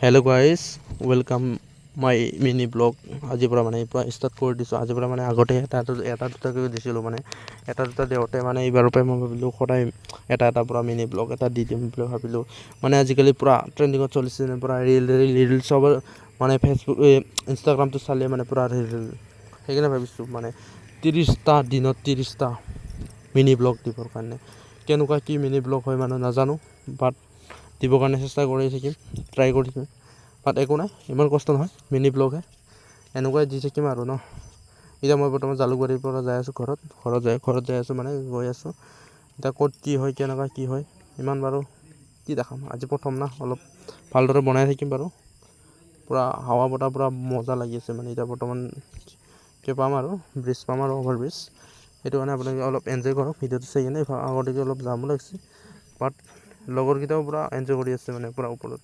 Hello' guys welcome my mini blog. আজিৰ পৰা মানে পৰা ষ্টাৰ্ট কৰি দিছোঁ। আজিৰ পৰা মানে আগতে এটা দুটাকৈ দিছিলোঁ, মানে এটা দুটা দেওঁতে মানে এইবাৰৰ পৰাই মই ভাবিলোঁ সদায় এটা পূৰা মিনি ব্লগ এটা দি দিম বুলি ভাবিলোঁ। মানে আজিকালি পূৰা ট্ৰেণ্ডিঙত চলিছে, পূৰা ৰিল চবৰ মানে ফেচবুক ইনষ্টাগ্ৰামটো চালে মানে পূৰা ৰিল। সেইকাৰণে ভাবিছোঁ মানে 30টা দিনত 30টা মিনি ব্লগ দিবৰ কাৰণে। কেনেকুৱা কি মিনি ব্লগ হয় মানে নাজানো, বাট দিবৰ কাৰণে চেষ্টা কৰি থাকিম, ট্ৰাই কৰি থাকিম। বাট একো নাই, ইমান কষ্ট নহয়, মিনি ব্লগহে এনেকুৱাই দি থাকিম আৰু ন। এতিয়া মই বৰ্তমান জালুকবাৰীৰ পৰা যাই আছোঁ ঘৰত যাই আছোঁ, মানে গৈ আছোঁ। এতিয়া ক'ত কি হয়, কেনেকুৱা কি হয়, ইমান বাৰু কি দেখাম, আজি প্ৰথম না, অলপ ভালদৰে বনাই থাকিম বাৰু। পূৰা হাৱা বতাহ পূৰা মজা লাগি আছে মানে। এতিয়া বৰ্তমান কি পাম আৰু ব্ৰিজ পাম আৰু অভাৰ ব্ৰিজ, সেইটো কাৰণে আপোনালোকে অলপ এনজয় কৰক ভিডিঅ'টো চাই কিনে। আগলৈকে অলপ যাম লাগিছে, বাট লগৰকেইটাও পূৰা এনজয় কৰি আছে মানে পূৰা ওপৰত।